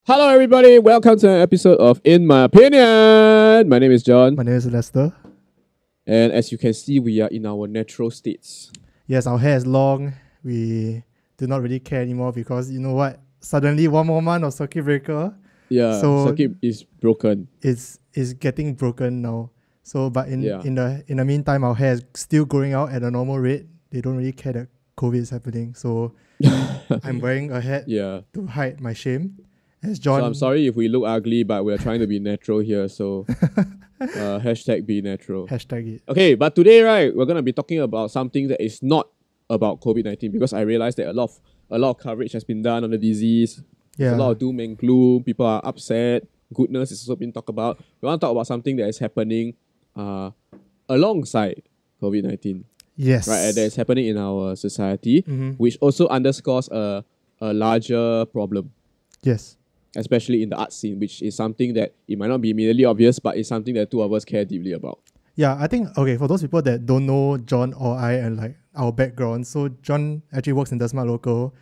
Hello, everybody. Welcome to an episode of In My Opinion. My name is John. My name is Lester. And as you can see, we are in our natural states. Yes, our hair is long. We do not really care anymore because you know what? Suddenly, one more month of circuit breaker. Yeah, So circuit is broken. it's getting broken now. So, but in Yeah. in the meantime, our hair is still growing out at a normal rate. They don't really care that COVID is happening. So I'm wearing a hat Yeah. to hide my shame. As John, So I'm sorry if we look ugly, but we're trying to be natural here. So hashtag be natural. hashtag it. Okay, but today, right, we're going to be talking about something that is not about COVID-19 because I realized that a lot of coverage has been done on the disease. There's a lot of doom and gloom. People are upset. Goodness is also being talked about. We want to talk about something that is happening alongside COVID-19. Yes. Right, that is happening in our society, which also underscores a larger problem, Yes. especially in the art scene, which is something that it might not be immediately obvious, but it's something that two of us care deeply about. Yeah, I think, okay, for those people that don't know John or I and like our background, so John actually works in the Smart Local.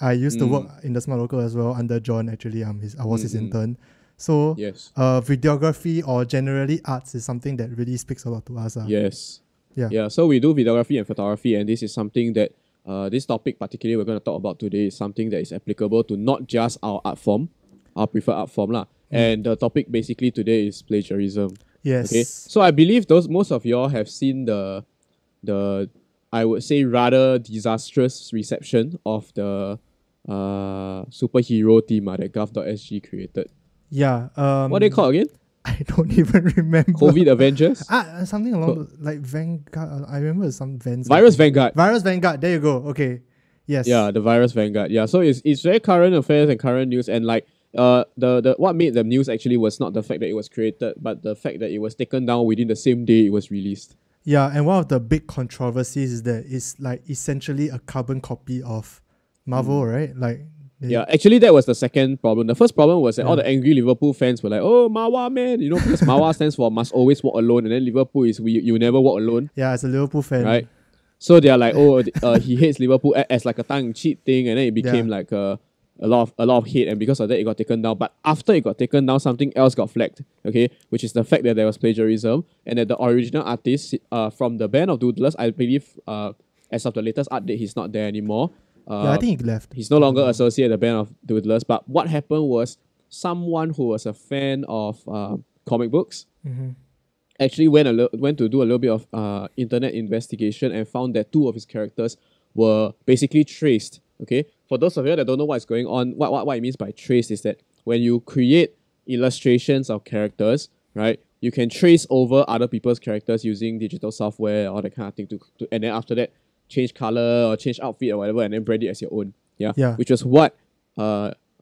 I used to work in the Smart Local as well under John, actually. I was his intern. So Yes. videography or generally arts is something that really speaks a lot to us. Yes. Yeah. Yeah, so we do videography and photography, and this is something that, this topic particularly we're going to talk about today is something that is applicable to not just our art form, our preferred art form lah. And the topic basically today is plagiarism. Yes. Okay, so I believe most of y'all have seen the I would say rather disastrous reception of the superhero team that gov.sg created. Yeah. What they call again? I don't even remember. COVID Avengers? Something along like Vanguard. I remember some Virus Vanguard. Virus Vanguard. There you go. Okay. Yes. Yeah, the Virus Vanguard. Yeah, so it's very current affairs and current news, and like the what made the news actually was not the fact that it was created, but the fact that it was taken down within the same day it was released. Yeah, and one of the big controversies is that it's like essentially a carbon copy of Marvel, right? Like Yeah, actually that was the second problem. The first problem was that all the angry Liverpool fans were like, "Oh, Mawa man," you know, because Mawa stands for must always walk alone, and then Liverpool is you never walk alone. Yeah, as a Liverpool fan, right? So they are like, "Oh, he hates Liverpool," as like a tongue-in-cheek thing, and then it became like a lot of hate, and because of that, it got taken down. But after it got taken down, something else got flagged. Okay, which is the fact that there was plagiarism, and that the original artist from the Band of Doodlers, I believe, as of the latest update, he's not there anymore. Yeah, I think he left. He's no longer associated with the Band of Doodlers. But what happened was someone who was a fan of comic books actually went to do a little bit of internet investigation and found that two of his characters were basically traced. Okay, for those of you that don't know what's going on, what it means by traced is that when you create illustrations of characters, right, you can trace over other people's characters using digital software or that kind of thing and then after that change color or change outfit or whatever and then brand it as your own. Yeah. Which was what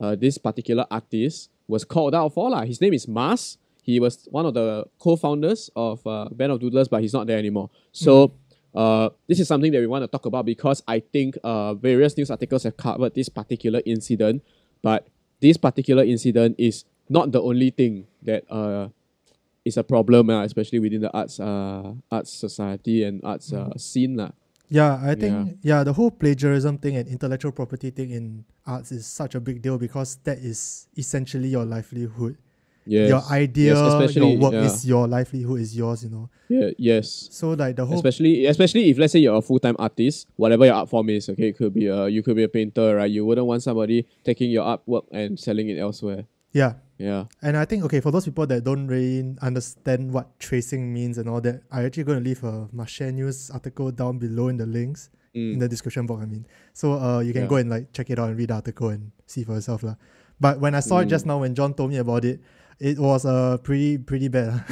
this particular artist was called out for lah. His name is Mars. He was one of the co-founders of Band of Doodlers, but he's not there anymore. So this is something that we want to talk about because I think various news articles have covered this particular incident, but this particular incident is not the only thing that is a problem, especially within the arts society and arts scene lah. Yeah, I think the whole plagiarism thing and intellectual property thing in arts is such a big deal because that is essentially your livelihood. Yes. Your idea, your work is your livelihood, is yours, you know. Yeah, yes. So like the whole especially if let's say you're a full-time artist, whatever your art form is, okay, it could be you could be a painter, right? You wouldn't want somebody taking your artwork and selling it elsewhere. Yeah. Yeah. And I think, okay, for those people that don't really understand what tracing means and all that, I'm actually going to leave a Marshare News article down below in the links, in the description box, I mean. So you can go and like check it out and read the article and see for yourself lah. But when I saw it just now, when John told me about it, it was pretty bad.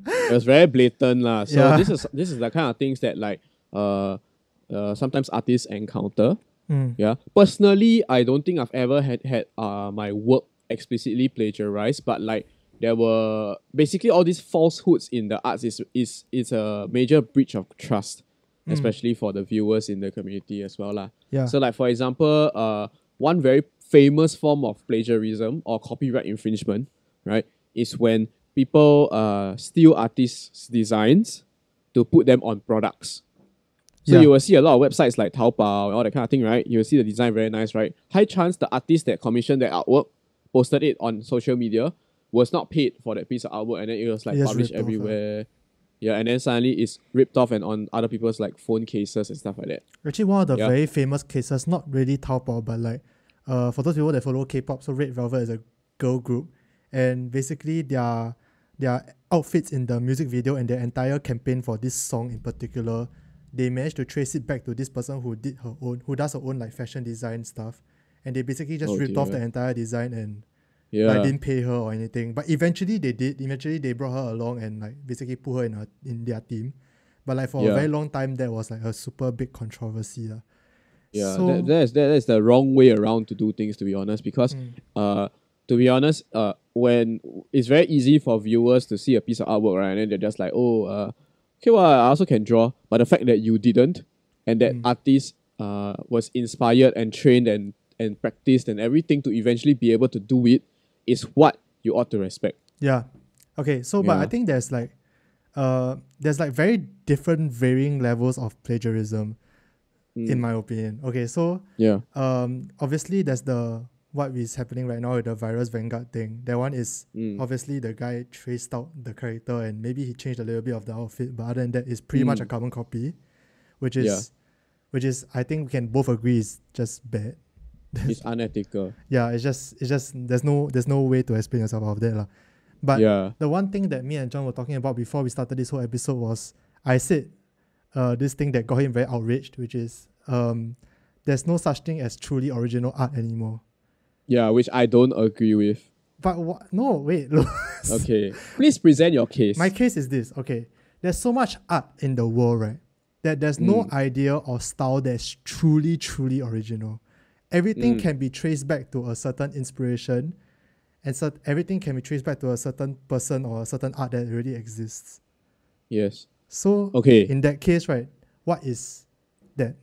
It was very blatant lah. So this is the kind of things that like sometimes artists encounter. Yeah. Personally, I don't think I've ever had my work explicitly plagiarized, but like there were basically all these falsehoods in the arts is a major breach of trust, especially for the viewers in the community as well lah. Yeah. So like for example, one very famous form of plagiarism or copyright infringement, right, is when people steal artists' designs to put them on products. So you will see a lot of websites like Taobao and all that kind of thing, right? You will see the design very nice, right? High chance the artist that commissioned that artwork posted it on social media, was not paid for that piece of artwork, and then it was like published everywhere. Yeah, and then suddenly it's ripped off and on other people's like phone cases and stuff like that. Actually, one of the very famous cases, not really Taobao, but like for those people that follow K-pop, so Red Velvet is a girl group, and basically their outfits in the music video and their entire campaign for this song in particular, they managed to trace it back to this person who does her own like fashion design stuff, and they basically just ripped off the entire design and like didn't pay her or anything. But eventually they did. Eventually they brought her along and like basically put her in their team. But like for a very long time, that was like a super big controversy. Yeah, so, that is the wrong way around to do things, to be honest, because to be honest, when it's very easy for viewers to see a piece of artwork, right, and then they're just like, okay, well, I also can draw, but the fact that you didn't, and that artist was inspired and trained and practiced and everything to eventually be able to do it is what you ought to respect. Yeah. Okay, so but I think there's like very different varying levels of plagiarism in my opinion. Okay, so obviously there's what is happening right now with the Virus Vanguard thing. That one is obviously the guy traced out the character and maybe he changed a little bit of the outfit, but other than that, it's pretty much a carbon copy, which is I think we can both agree is just bad. It's unethical. Yeah, it's just there's no way to explain yourself out of that. But the one thing that me and John were talking about before we started this whole episode was I said this thing that got him very outraged, which is there's no such thing as truly original art anymore. Yeah, which I don't agree with. But no, wait. Okay, please present your case. My case is this. Okay, there's so much art in the world, right, that there's no idea or style that's truly original. Everything can be traced back to a certain inspiration, and so everything can be traced back to a certain person or a certain art that already exists. Yes. So in that case, right, what is that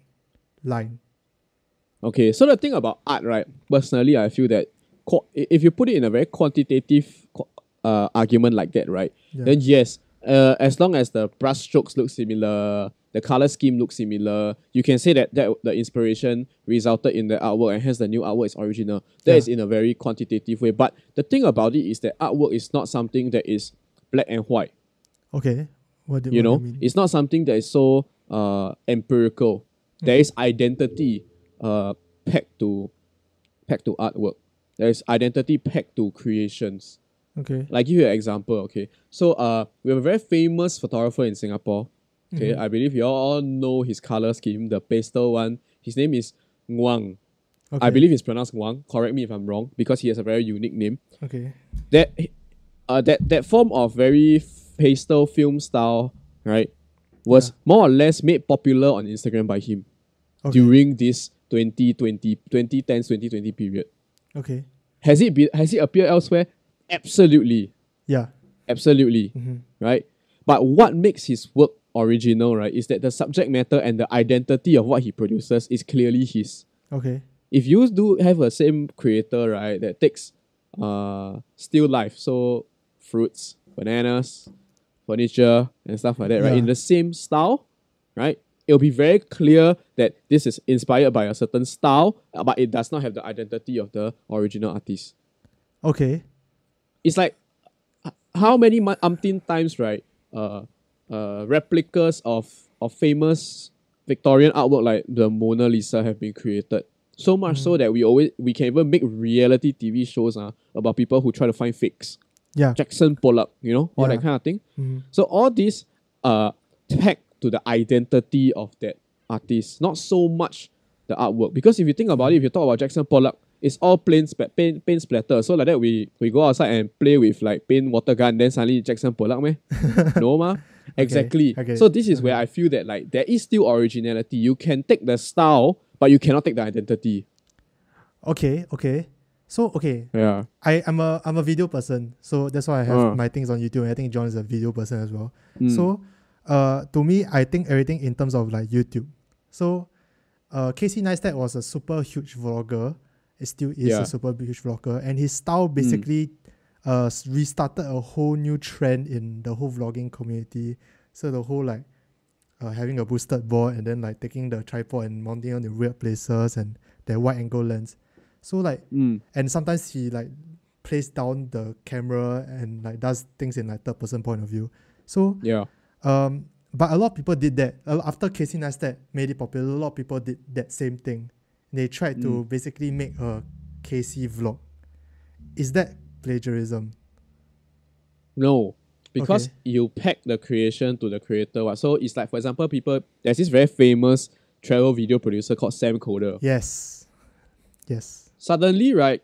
line? Okay, so the thing about art, right, personally, I feel that if you put it in a very quantitative argument like that, right, then yes, as long as the brush strokes look similar, the color scheme looks similar, you can say that the inspiration resulted in the artwork and hence the new artwork is original. That is in a very quantitative way. But the thing about it is that artwork is not something that is black and white. Okay. What do you mean? It's not something that is so empirical. There is identity pegged to artwork. There is identity pegged to creations. Okay. Like give you an example, okay. So we have a very famous photographer in Singapore. Okay, I believe you all know his color scheme, the pastel one. His name is Nguang. Okay. I believe it's pronounced Nguang. Correct me if I'm wrong, because he has a very unique name. Okay. That form of very pastel film style, right, was more or less made popular on Instagram by him during this 2010-2020 period. Okay. Has it appeared elsewhere? Absolutely. Yeah. Absolutely. Right? But what makes his work original, right, is that the subject matter and the identity of what he produces is clearly his. Okay. If you do have a same creator, right, that takes still life, so fruits, bananas, furniture, and stuff like that, right, in the same style, right, it'll be very clear that this is inspired by a certain style, but it does not have the identity of the original artist. Okay. It's like how many umpteen times, right, replicas of famous Victorian artwork like the Mona Lisa have been created. So much so that we can even make reality TV shows about people who try to find fakes. Yeah. Jackson Pollock, all that kind of thing. So all these tag to the identity of that artist, not so much the artwork. Because if you think about it, if you talk about Jackson Pollock, it's all paint splatter. So like that we go outside and play with like paint water gun, then suddenly Jackson Pollock meh? No ma? Exactly. Okay. So this is where I feel that like there is still originality. You can take the style, but you cannot take the identity. Okay. So yeah, I'm a video person, so that's why I have my things on YouTube. And I think John is a video person as well. So to me, I think everything in terms of like YouTube. So Casey Neistat was a super huge vlogger. It still is a super huge vlogger, and his style basically restarted a whole new trend in the whole vlogging community. So the whole like having a boosted board and then like taking the tripod and mounting on the weird places and their wide angle lens. So like and sometimes he like plays down the camera and like does things in like third person point of view. So Yeah. but a lot of people did that. After Casey Neistat made it popular, a lot of people did that same thing. They tried to basically make a Casey vlog. Is that plagiarism? No, because you pack the creation to the creator. So it's like, for example, there's this very famous travel video producer called Sam Coder. Yes. Suddenly, right,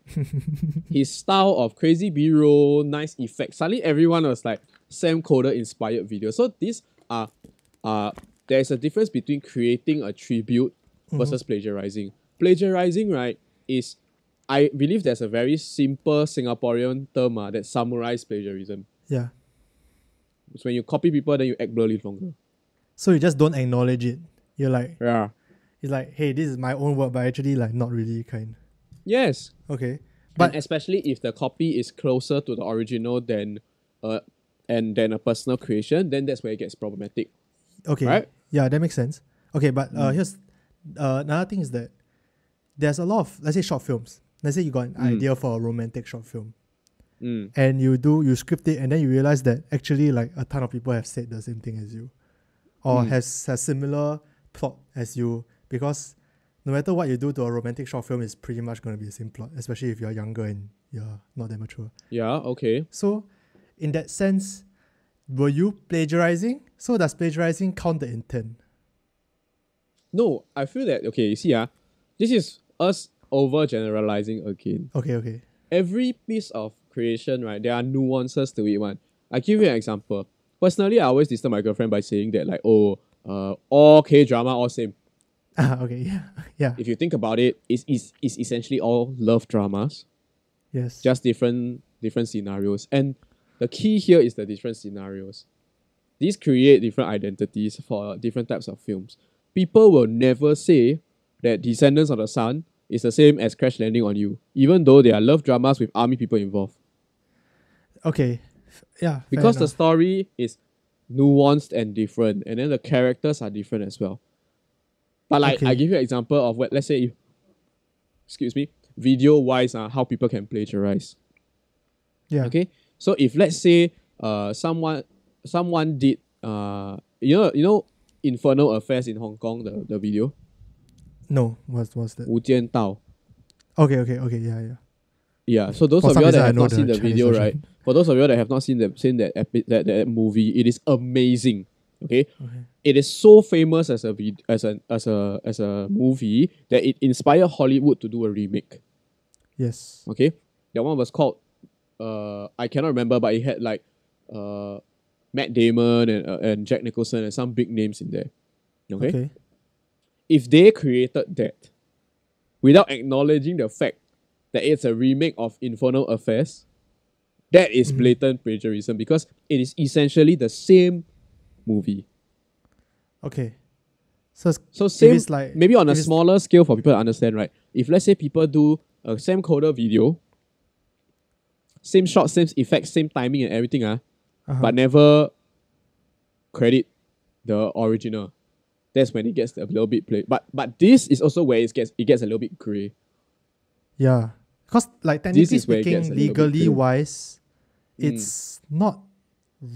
his style of crazy B-roll, nice effects, suddenly everyone was like Sam Coder inspired videos. So these are there's a difference between creating a tribute versus plagiarizing. Plagiarizing, right, is, I believe there's a very simple Singaporean term that summarizes plagiarism. Yeah. It's when you copy people, then you act blurry longer. So you just don't acknowledge it. You're like, Yeah. it's like, hey, this is my own work, but actually like not really kind. Yes. Okay. But But especially if the copy is closer to the original than a personal creation, then that's where it gets problematic. okay. Right? Yeah, that makes sense. Okay, but here's another thing is that there's a lot of, let's say, short films. Let's say you got an idea for a romantic short film. And you script it, and then you realize that actually like a ton of people have said the same thing as you, or has similar plot as you, because no matter what you do to a romantic short film, it's pretty much going to be the same plot, especially if you're younger and you're not that mature. Yeah, okay. So in that sense, were you plagiarizing? So does plagiarizing count the intent? No, I feel that, okay, you see, this is us overgeneralizing again. Okay. Every piece of creation, right, there are nuances to it, one. I give you an example. Personally, I always disturb my girlfriend by saying that, like, all K-drama, all same. Okay, yeah. If you think about it, it's essentially all love dramas. Yes. Just different scenarios. And the key here is the different scenarios. These create different identities for different types of films. People will never say that Descendants of the Sun is the same as Crash Landing on You, even though they are love dramas with army people involved. Okay. Yeah. Because the story is nuanced and different, and then the characters are different as well. But like, I give you an example of what, let's say, video-wise, how people can plagiarize. Yeah. Okay. So if let's say someone did you know Infernal Affairs in Hong Kong, the video. No, what's that? 无间道. Okay, yeah. Yeah, so those For of some you that reason, I have know not the seen the Chinese video, version. right? For those of you that have not seen that movie, it is amazing. Okay? It is so famous as a movie that it inspired Hollywood to do a remake. Yes. Okay? That one was called I cannot remember, but it had like Matt Damon and Jack Nicholson and some big names in there. Okay? If they created that without acknowledging the fact that it's a remake of Infernal Affairs, that is blatant plagiarism because it is essentially the same movie. Okay. So same, it's like, maybe on a smaller scale for people to understand, right? If let's say people do a Sam Coder video, same shot, same effects, same timing and everything, but never credit the original. That's when it gets a little bit played. But this is also where it gets a little bit grey. Yeah. Because like technically speaking, legally wise, it's not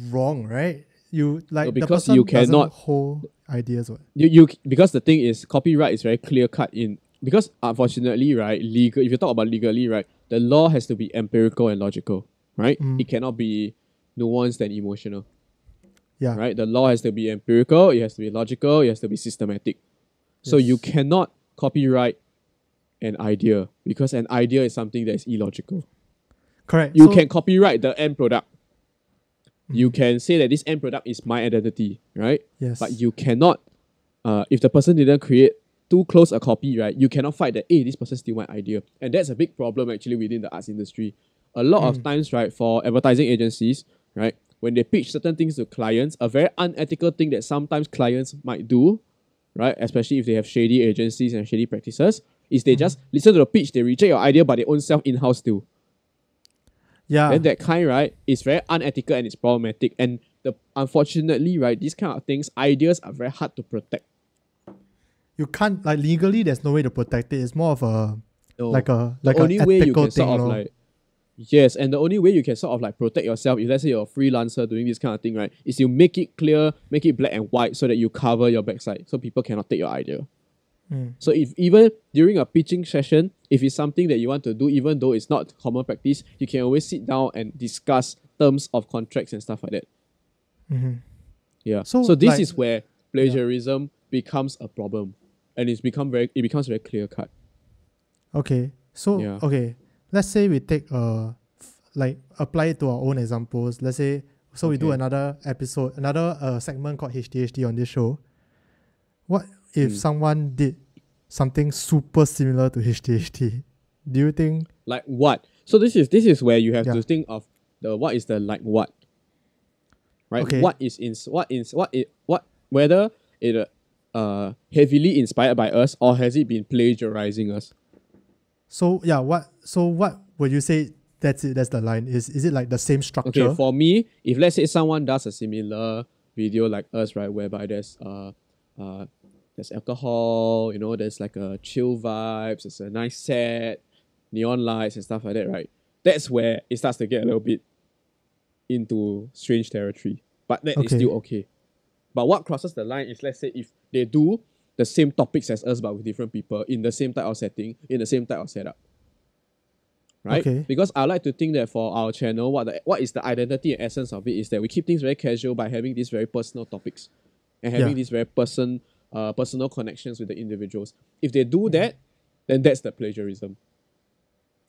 wrong, right? You like the person you cannot hold ideas. What? You because the thing is copyright is very clear cut in because unfortunately, right, legal if you talk about legally, right, the law has to be empirical and logical, right? It cannot be nuanced and emotional. Yeah. Right? The law has to be empirical, it has to be logical, it has to be systematic. So you cannot copyright an idea because an idea is something that is illogical. Correct. You can copyright the end product. You can say that this end product is my identity, right? Yes. But you cannot, if the person didn't create too close a copy, right? You cannot fight that, hey, this person steal my idea. And that's a big problem actually within the arts industry. A lot of times, right, for advertising agencies, right, when they pitch certain things to clients, a very unethical thing that sometimes clients might do, right, especially if they have shady agencies and shady practices, is they just listen to the pitch, they reject your idea, but they own self in-house still. Yeah. Then that kind, right, is very unethical and it's problematic. And unfortunately, right, these kind of things, ideas are very hard to protect. You can't, like, legally, there's no way to protect it. It's more of a, No. like the only a way you ethical can thing, sort of like, Yes, and the only way you can sort of like protect yourself, if let's say you're a freelancer doing this kind of thing, right, is you make it clear, make it black and white so that you cover your backside so people cannot take your idea. So if even during a pitching session, if it's something that you want to do, even though it's not common practice, you can always sit down and discuss terms of contracts and stuff like that. Yeah. So this like, is where plagiarism becomes a problem, and it becomes very clear cut. Okay. So okay, let's say we take like apply it to our own examples. Let's say we do another episode, another segment called HTHT on this show. What if someone did something super similar to HTHT? Do you think like what? So this is where you have to think of what is the like what? Right? Okay. Whether it heavily inspired by us or has it been plagiarizing us? So what would you say that's it, that's the line? Is it like the same structure? Okay, for me, if let's say someone does a similar video like us, right, whereby there's alcohol, there's like a chill vibes, there's a nice set, neon lights and stuff like that, right? That's where it starts to get a little bit into strange territory. But that is still okay. But what crosses the line is, let's say, if they do the same topics as us but with different people in the same type of setting, in the same type of setup. Right? Okay. Because I like to think that for our channel, what is the identity and essence of it is that we keep things very casual by having these very personal topics and having these very personal connections with the individuals. If they do that, then that's the plagiarism.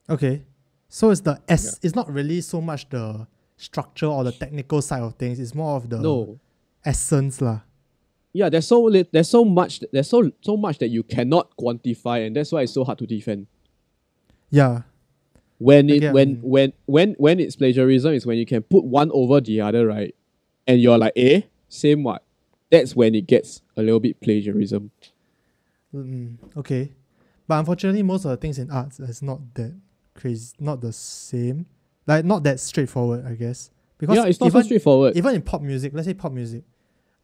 Okay. So it's not really so much the structure or the technical side of things. It's more of the essence lah. Yeah, there's so much that you cannot quantify, and that's why it's so hard to defend. Yeah. When it's plagiarism is when you can put one over the other, right? And you're like, same what? That's when it gets a little bit plagiarism. Okay. But unfortunately, most of the things in arts is not that crazy, not the same. Like, not that straightforward, I guess. Because it's not so straightforward. Even in pop music, let's say pop music,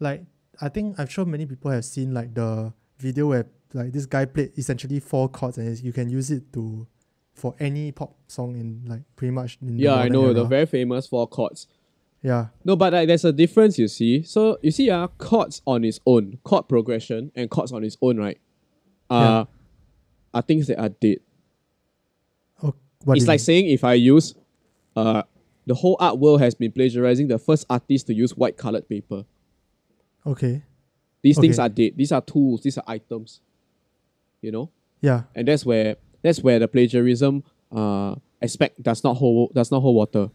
like, I'm sure many people have seen like the video where like this guy played essentially 4 chords and you can use it for any pop song in like pretty much in the I know era. the very famous 4 chords. Yeah. No, but like there's a difference, you see. So you see, chords on its own, chord progression and chords on its own, right? Are things that are dead. It's like saying if I use the whole art world has been plagiarizing the first artist to use white colored paper. Okay. These things are dead. These are tools. These are items. Yeah. And that's where the plagiarism aspect does not hold water.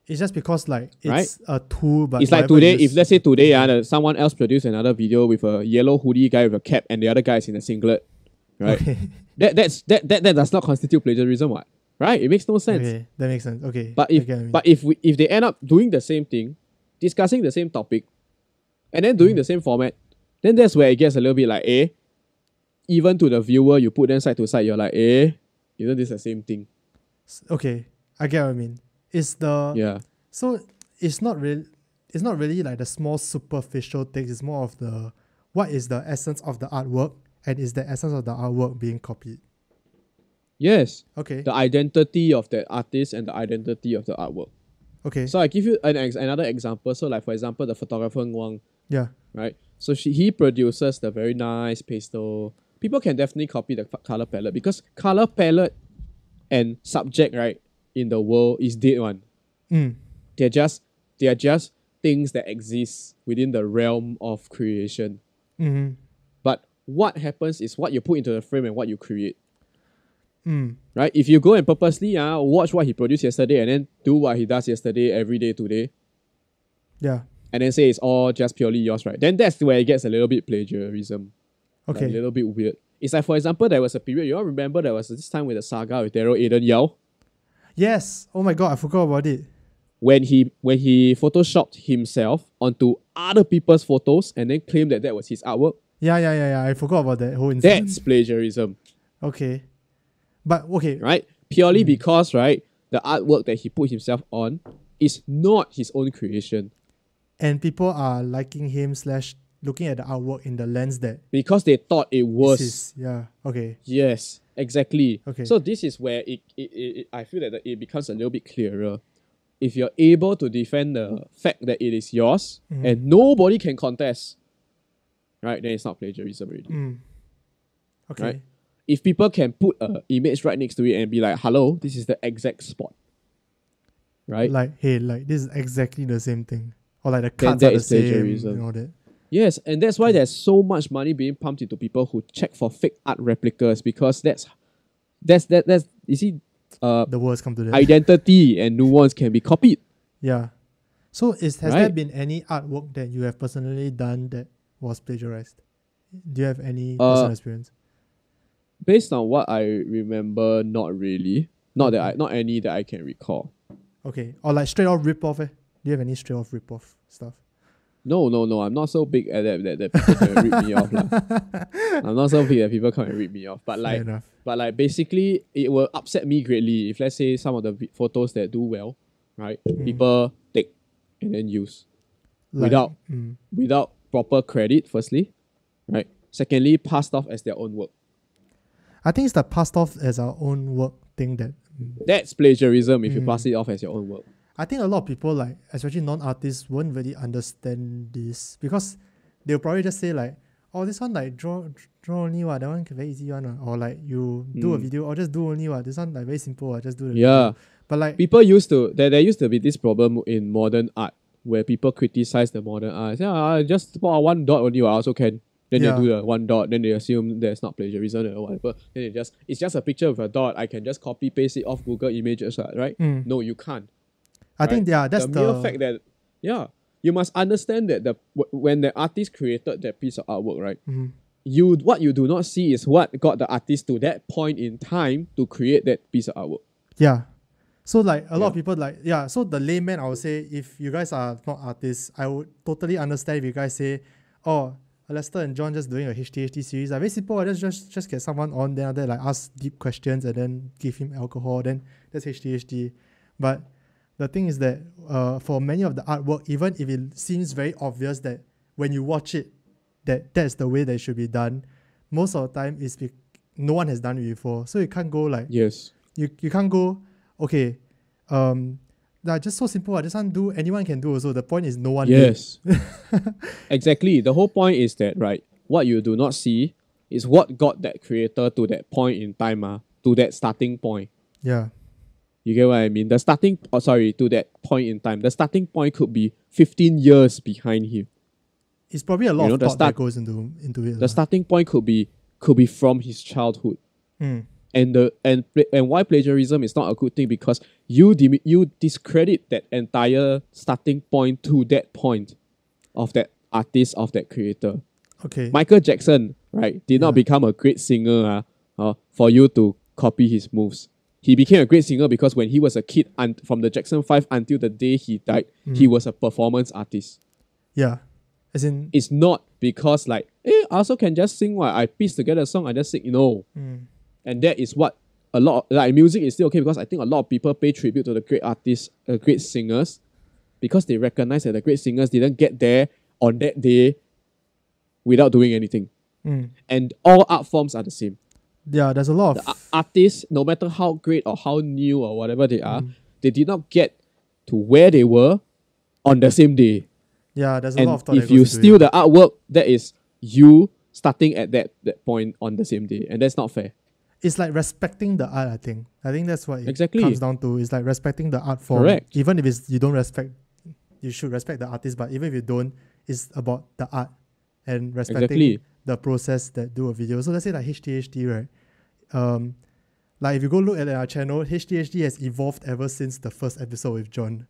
It's just because like it's a tool, but it's like today. If let's say today, someone else produced another video with a yellow hoodie guy with a cap, and the other guy is in a singlet, right? Okay. That does not constitute plagiarism, what? Right? It makes no sense. Okay, that makes sense. Okay. But if they end up doing the same thing, discussing the same topic, and then doing the same format, then that's where it gets a little bit like, even to the viewer, you put them side to side, you're like, isn't this the same thing? Okay, I get what I mean. So it's not really like the small superficial things. It's more of the what is the essence of the artwork, and is the essence of the artwork being copied? Yes. Okay. The identity of the artist and the identity of the artwork. Okay. So I give you another example. So like for example, the photographer Wang. Yeah. Right. So he produces the very nice pastel. People can definitely copy the color palette because color palette and subject, right, in the world is dead one. They're just things that exist within the realm of creation. But what happens is what you put into the frame and what you create. Right? If you go and purposely watch what he produced yesterday and then do what he does yesterday every day today. Yeah. And then say it's all just purely yours, right? Then that's where it gets a little bit plagiarism. Okay. Like a little bit weird. It's like, for example, there was a period, you all remember there was this time with the saga with Daryl Aiden Yao? Yes. Oh my god, I forgot about it. When he photoshopped himself onto other people's photos and then claimed that was his artwork. Yeah. I forgot about that whole incident. That's plagiarism. Okay. But okay. Right? Purely because, right, the artwork that he put himself on is not his own creation. And people are liking him / looking at the artwork in the lens that because they thought it was. Okay. Yes, exactly. Okay. So this is where I feel that it becomes a little bit clearer. If you're able to defend the fact that it is yours and nobody can contest, right, then it's not plagiarism already. Okay. Right? If people can put an image right next to it and be like, hello, this is the exact spot. Right? Like, hey, like this is exactly the same thing. Or like the then cuts that are the is same plagiarism. and all that. Yes, and that's why there's so much money being pumped into people who check for fake art replicas, because that's you see, The words come to that. identity and nuance can be copied. Yeah. So has Right? there been any artwork that you have personally done that was plagiarized? Do you have any personal experience? Based on what I remember, not really. Not any that I can recall. Okay. Or like straight off rip off. Do you have any straight off rip off stuff? No. I'm not so big at that people can rip me off. I'm not so big that people come and rip me off. But Fair enough. basically, it will upset me greatly if, let's say, some of the photos that do well, right? People take and then use without proper credit, firstly, right? Secondly, passed off as their own work. I think it's the passed off as our own work thing that... That's plagiarism if you pass it off as your own work. I think a lot of people, like especially non-artists, won't really understand this because they'll probably just say like, oh, this one like draw only what, that one very easy one, or like you do a video or just do only what, this one like very simple, just do the video. But like people used to there used to be this problem in modern art where people criticize the modern art. Say, I just put one dot only, I also can. Then they do the one dot, then they assume there's not plagiarism or whatever. Then it's just a picture with a dot. I can just copy paste it off Google Images, right? No, you can't. I think that's the mere fact that you must understand that when the artist created that piece of artwork, right? What you do not see is what got the artist to that point in time to create that piece of artwork. Yeah. So like a lot of people so the layman, I would say, if you guys are not artists, I would totally understand if you guys say, oh, Lester and John just doing a HTHT series. Very simple. Just get someone on there, like ask deep questions and then give him alcohol. Then that's HTHT. But the thing is that for many of the artwork, even if it seems very obvious that when you watch it, that's the way that it should be done, most of the time no one has done it before. So you can't go like... Yes. You can't go, okay, just so simple. This one anyone can do also. The point is no one did. Exactly. The whole point is that, right, what you do not see is what got that creator to that point in time, to that starting point. Yeah. You get what I mean? To that point in time. The starting point could be 15 years behind him. It's probably a lot of thought that goes into it. The starting point could be from his childhood. And why plagiarism is not a good thing, because you discredit that entire starting point to that point of that artist, of that creator. Okay. Michael Jackson, right, did not become a great singer for you to copy his moves. He became a great singer because when he was a kid, and from the Jackson 5 until the day he died, he was a performance artist. Yeah. As in, it's not because like, I also can just sing what I piece together a song, I just sing, And that is what a lot of, like, music is still okay, because I think a lot of people pay tribute to the great artists, great singers, because they recognize that the great singers didn't get there on that day without doing anything. And all art forms are the same. Yeah, there's a lot of artists, no matter how great or how new or whatever they are, they did not get to where they were on the same day. Yeah, there's a lot of thought. If you steal the artwork, that is you starting at that point on the same day, and that's not fair. It's like respecting the art, I think. I think that's what it comes down to. It's like respecting the art form. Correct. Even if you don't respect, you should respect the artist, but even if you don't, it's about the art and respecting the process that do a video. So let's say like HTHT, right? Like if you go look at our channel, HTHT has evolved ever since the first episode with John.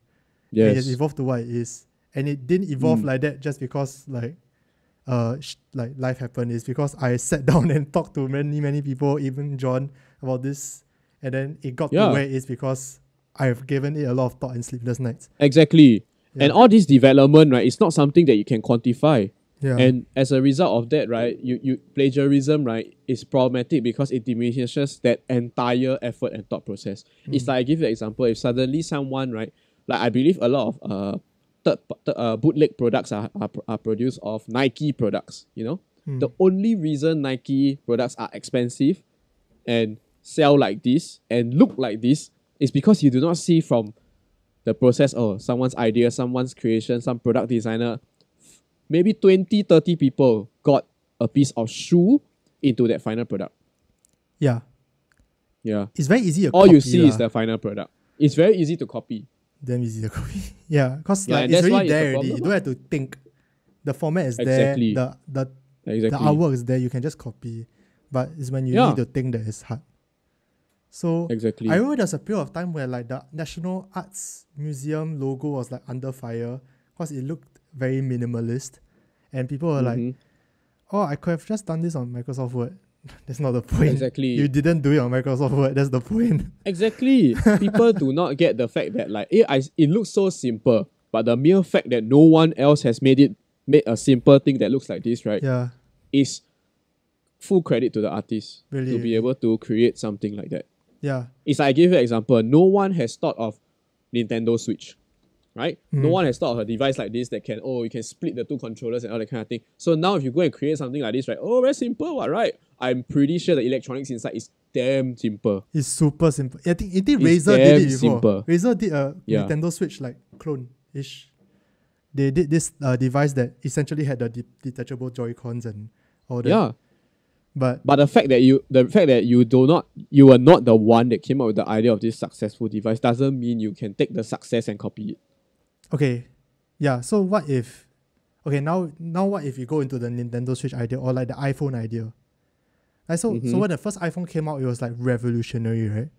Yes. It has evolved to what it is. And it didn't evolve like that just because like life happened. It's because I sat down and talked to many people, even John, about this, and then it got to where it is because I've given it a lot of thought and sleepless nights. Exactly. And all this development, right, it's not something that you can quantify. Yeah. And as a result of that, right, you plagiarism, right, is problematic because it diminishes that entire effort and thought process. It's like, I give you an example, if suddenly someone, right, like I believe a lot of bootleg products are produced of Nike products, you know? The only reason Nike products are expensive and sell like this and look like this is because you do not see from the process, someone's idea, someone's creation, some product designer, maybe 20, 30 people got a piece of shoe into that final product. Yeah. Yeah. It's very easy to All copy. you see is the final product. It's very easy to copy. Damn easy to copy. Yeah, because Yeah, like and it's that's why already it's a there already. problem. You don't have to think. The format is Exactly. there. The Exactly. artwork is there. You can just copy. But it's when you need to think that it's hard. So exactly. I remember there's a period of time where like the National Arts Museum logo was like under fire because it looked very minimalist, and people were like, "Oh, I could have just done this on Microsoft Word." That's not the point. Exactly. You didn't do it on Microsoft Word. That's the point. Exactly. People do not get the fact that like it looks so simple, but the mere fact that no one else has made a simple thing that looks like this, right? Yeah. Is full credit to the artist Really, to be able to create something like that. Yeah. It's like I give you an example. No one has thought of Nintendo Switch, right? No one has thought of a device like this that can, you can split the two controllers and all that kind of thing. So now if you go and create something like this, right? Oh, very simple, what, right? I'm pretty sure the electronics inside is damn simple. It's super simple. I think Razer damn did it before. simple. Razer did a Nintendo Switch like clone-ish. They did this device that essentially had the detachable Joy-Cons and all that. Yeah. But the fact that you were not the one that came up with the idea of this successful device doesn't mean you can take the success and copy it. Okay. Yeah, so what if now what if you go into the Nintendo Switch idea or like the iPhone idea? Like so when the first iPhone came out, it was like revolutionary, right?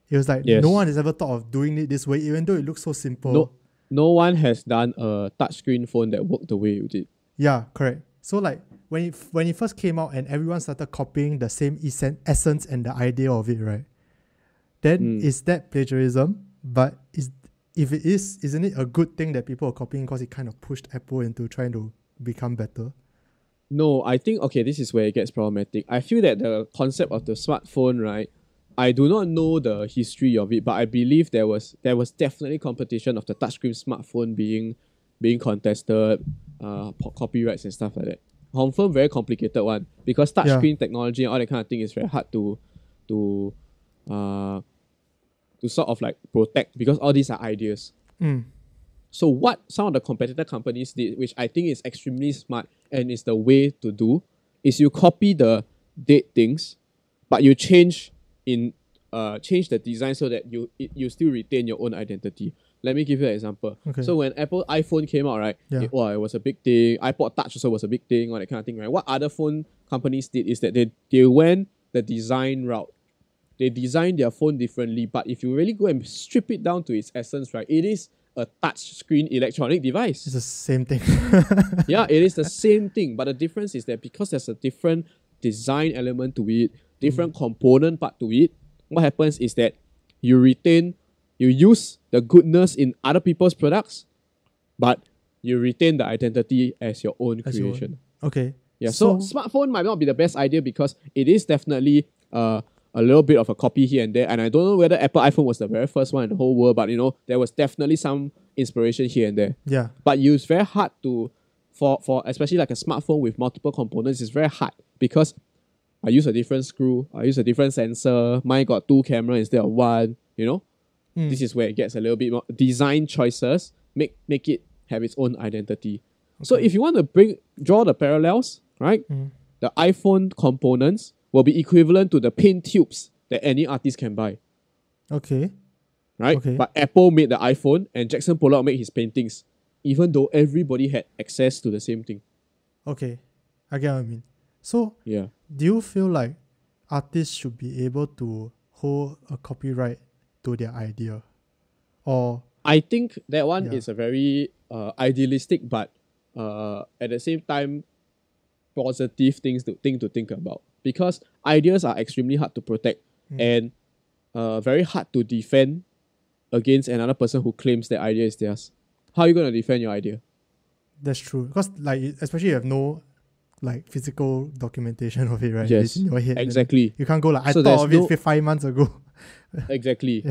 It was like no one has ever thought of doing it this way, even though it looks so simple. No one has done a touchscreen phone that worked the way you did. Yeah, correct. So like when it first came out and everyone started copying the same essence and the idea of it, right? Then is that plagiarism? But if it is, isn't it a good thing that people are copying because it kind of pushed Apple into trying to become better? No, I think, this is where it gets problematic. I feel that the concept of the smartphone, right? I do not know the history of it, but I believe there was definitely competition of the touchscreen smartphone being contested, copyrights and stuff like that. Confirm very complicated one because touchscreen technology and all that kind of thing is very hard to sort of like protect because all these are ideas. So what some of the competitor companies did, which I think is extremely smart and is the way to do, is you copy the dead things, but you change the design so that you still retain your own identity. Let me give you an example. Okay. So when Apple iPhone came out, right, it was a big thing. iPod Touch also was a big thing, all that kind of thing, right? What other phone companies did is that they went the design route. They designed their phone differently, but if you really go and strip it down to its essence, right, it is a touch screen electronic device. It's the same thing. Yeah, it is the same thing, but the difference is that because there's a different design element to it, different component part to it, what happens is that you use the goodness in other people's products, but you retain the identity as your own creation. Okay. Yeah, so smartphone might not be the best idea because it is definitely a little bit of a copy here and there. And I don't know whether Apple iPhone was the very first one in the whole world, but there was definitely some inspiration here and there. Yeah. But it's very hard for especially like a smartphone with multiple components, it's very hard because I use a different screw, I use a different sensor, mine got 2 cameras instead of 1, This is where it gets a little bit more design choices, make it have its own identity. Okay. So if you want to draw the parallels, right? The iPhone components will be equivalent to the paint tubes that any artist can buy. Okay. Right? Okay. But Apple made the iPhone and Jackson Pollock made his paintings, even though everybody had access to the same thing. Okay. I get what I mean. So, do you feel like artists should be able to hold a copyright to their idea? Or I think that one is a very idealistic but at the same time positive thing to think about. Because ideas are extremely hard to protect and very hard to defend against another person who claims that idea is theirs. How are you going to defend your idea? That's true. Because like especially you have no like physical documentation of it, right? Yes, it's in your head. exactly. You can't go like, I thought of it 5 months ago. Exactly.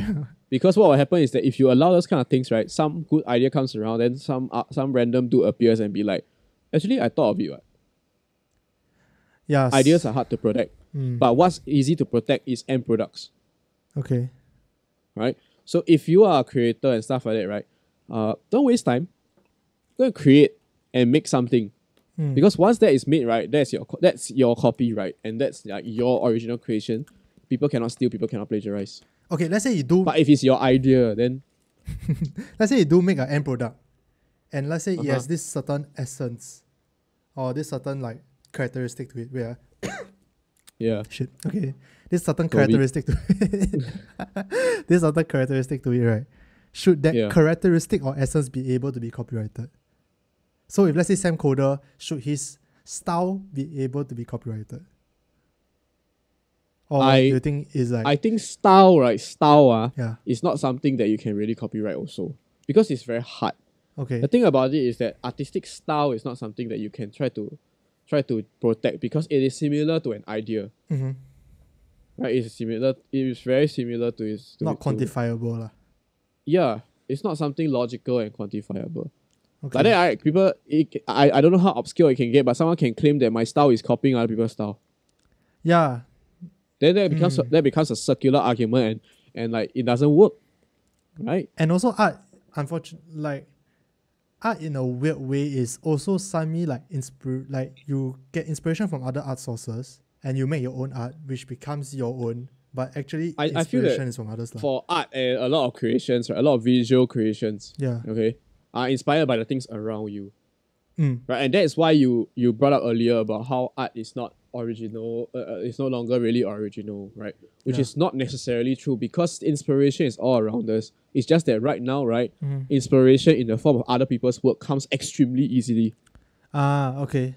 Because what will happen is that if you allow those kind of things, right, some good idea comes around, then some random dude appears and be like, actually, I thought of it. Right? Yes. Ideas are hard to protect. But what's easy to protect is end products. Okay. Right? So if you are a creator and stuff like that, right, don't waste time. Go and create and make something. Because once that is made, right, that's your copy, right, and that's like your original creation. People cannot steal, people cannot plagiarize. Okay, let's say you do. But if it's your idea, then let's say you do make an end product, and let's say it has this certain essence, or this certain like characteristic to it. Where yeah, shit. Okay, this certain characteristic to this certain characteristic to it, right? Should that characteristic or essence be able to be copyrighted? So if let's say Sam Coder, should his style be able to be copyrighted? Or do you think is like... I think style is not something that you can really copyright also. Because it's very hard. Okay. The thing about it is that artistic style is not something that you can try to protect because it is similar to an idea. Right? It is very similar to its... Not quantifiable lah. Yeah. It's not something logical and quantifiable. Okay. But then I don't know how obscure it can get, but someone can claim that my style is copying other people's style. Yeah. Then that becomes a circular argument and like it doesn't work. Right? And also art, unfortunately, like art in a weird way is also semi like like you get inspiration from other art sources and you make your own art, which becomes your own. But actually, I feel that is from others. For art and a lot of creations, right, a lot of visual creations, are inspired by the things around you. Right, and that is why you brought up earlier about how art is not original, it's no longer really original, right? Which is not necessarily true because inspiration is all around us. It's just that right now, right, inspiration in the form of other people's work comes extremely easily. Okay.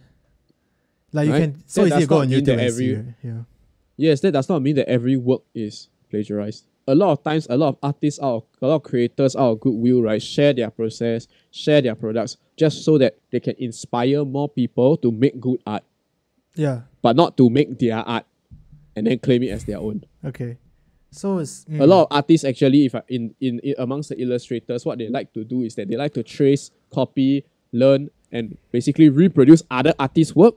Like you can so easy to go on YouTube and see, right? Yes, that does not mean that every work is plagiarized. A lot of times, a lot of artists a lot of creators out of goodwill, right, share their process, share their products, just so that they can inspire more people to make good art. Yeah. But not to make their art and then claim it as their own. Okay. So it's... A lot of artists actually, if in amongst the illustrators, what they like to do is that they like to trace, copy, learn, and basically reproduce other artists' work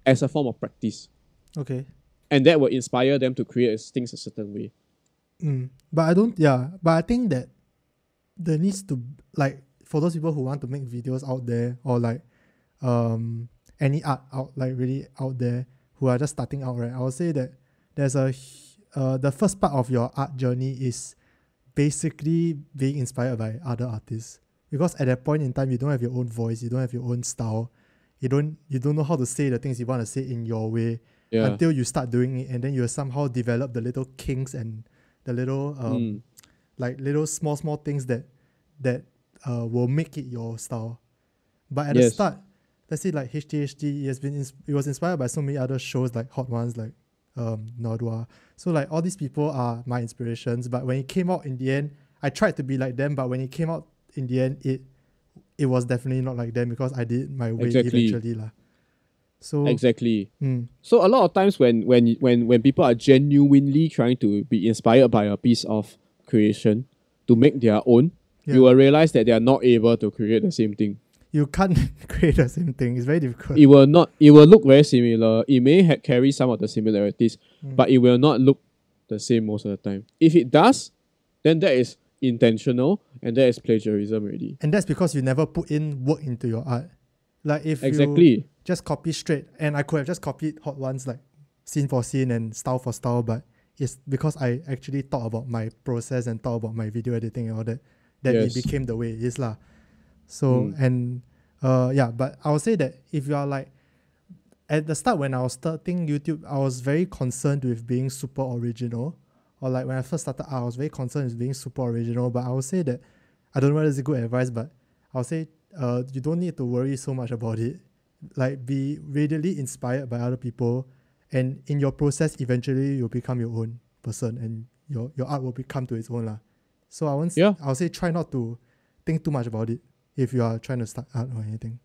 as a form of practice. Okay. And that will inspire them to create things a certain way. But I think that there needs to, like, for those people who want to make videos out there or like any art out, like really out there who are just starting out, right? I would say that there's the first part of your art journey is basically being inspired by other artists, because at that point in time you don't have your own voice, you don't have your own style, you don't know how to say the things you want to say in your way until you start doing it, and then you somehow develop the little kinks and the little like little small things that will make it your style. But at the start, let's say like HTHD, it was inspired by so many other shows like hot ones like Nodwa. So like all these people are my inspirations. But when it came out in the end, I tried to be like them. But when it came out in the end, it was definitely not like them because I did it my way eventually lah. So exactly. So a lot of times when people are genuinely trying to be inspired by a piece of creation to make their own, you will realize that they are not able to create the same thing. You can't create the same thing. It's very difficult. It will look very similar. It may carry some of the similarities, but it will not look the same most of the time. If it does, then that is intentional and that is plagiarism already. And that's because you never put in work into your art. Like if you just copy straight, and I could have just copied hot ones like scene for scene and style for style, but it's because I actually thought about my process and thought about my video editing and all that it became the way it is lah. So but I would say that if you are like at the start when I was starting YouTube, I was very concerned with being super original, or like when I first started I was very concerned with being super original. But I would say that I don't know whether it's good advice, but I would say you don't need to worry so much about it. Like be readily inspired by other people, and in your process eventually you'll become your own person and your art will become to its own lah. So I'll say try not to think too much about it if you are trying to start art or anything.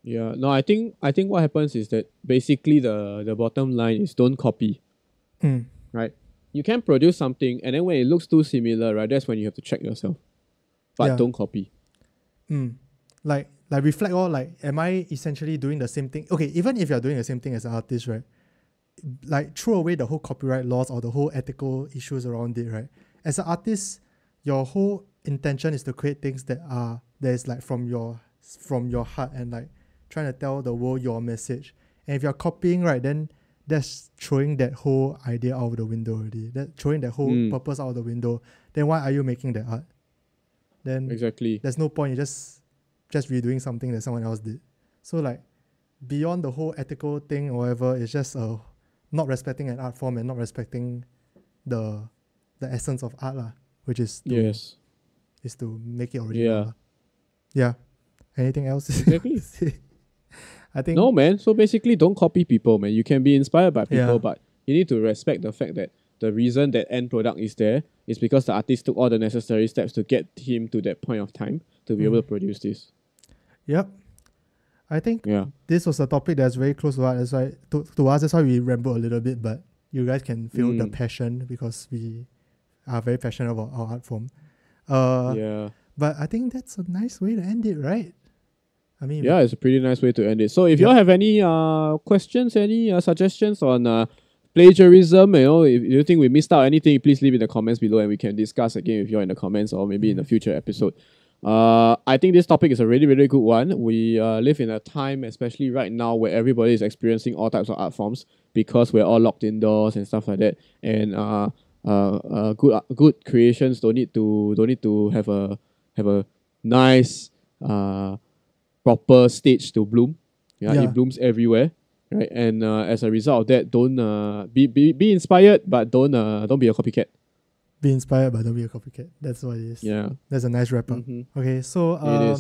Yeah, no, I think what happens is that basically the bottom line is don't copy. Right? you can produce something, and then when it looks too similar, right, that's when you have to check yourself. But don't copy. Like reflect all, like, am I essentially doing the same thing? Okay, even if you're doing the same thing as an artist, right? Like, throw away the whole copyright laws or the whole ethical issues around it, right? As an artist, your whole intention is to create things that is like from your heart and like trying to tell the world your message. And if you're copying, right, then that's throwing that whole idea out of the window already. That throwing that whole purpose out of the window. Then why are you making that art? Then exactly, there's no point. You're just redoing something that someone else did. So like, beyond the whole ethical thing or whatever, it's just not respecting an art form and not respecting the essence of art lah, which is to make it original. Yeah. Anything else? Exactly. I think no, man. So basically, don't copy people, man. You can be inspired by people, but you need to respect the fact that the reason that end product is there is because the artist took all the necessary steps to get him to that point of time to be able to produce this. Yep. I think this was a topic that's very close to us. That's why to us, that's why we ramble a little bit, but you guys can feel the passion because we are very passionate about our art form. But I think that's a nice way to end it, right? I mean, it's a pretty nice way to end it. So if you all have any questions, any suggestions on plagiarism, if you think we missed out anything, please leave in the comments below and we can discuss again with you in the comments or maybe in a future episode. I think this topic is a really, really good one. We live in a time, especially right now, where everybody is experiencing all types of art forms because we're all locked indoors and stuff like that. And good creations don't need to have a nice proper stage to bloom. It blooms everywhere, right? And as a result of that, don't be inspired, but don't be a copycat. Be inspired, but don't be a copycat. That's what it is. Yeah, that's a nice wrap up. Okay, so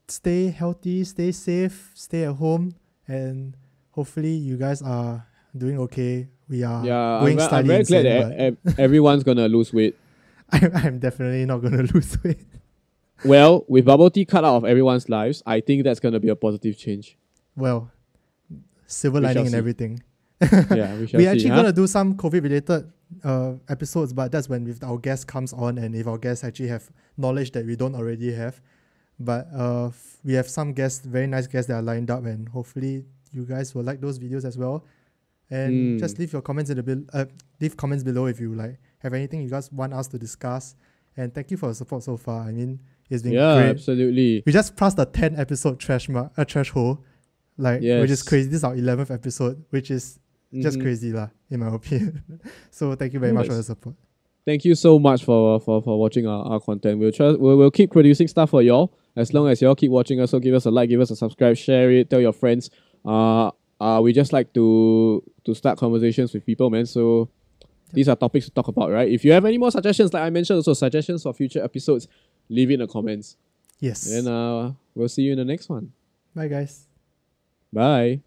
stay healthy, stay safe, stay at home, and hopefully you guys are doing okay. We are going I'm very glad that everyone's gonna lose weight. I'm definitely not gonna lose weight. Well, with bubble tea cut out of everyone's lives, I think that's gonna be a positive change. Well, silver lining and everything. We're actually gonna do some COVID related episodes, but that's when if our guest comes on and if our guests actually have knowledge that we don't already have. But we have some guests, very nice guests that are lined up, and hopefully you guys will like those videos as well. And just leave your comments leave comments below if you like have anything you guys want us to discuss. And thank you for the support so far. I mean, it's been great. Absolutely. We just passed the 10 episode threshold, which is crazy. This is our 11th episode, which is just crazy lah, in my opinion. So thank you very much for the support. Thank you so much for watching our content. We'll keep producing stuff for y'all as long as y'all keep watching us. So give us a like, give us a subscribe, share it, tell your friends. We just like to start conversations with people, man. So these are topics to talk about, right? If you have any more suggestions, like I mentioned, also suggestions for future episodes, leave it in the comments. Yes. And we'll see you in the next one. Bye, guys. Bye.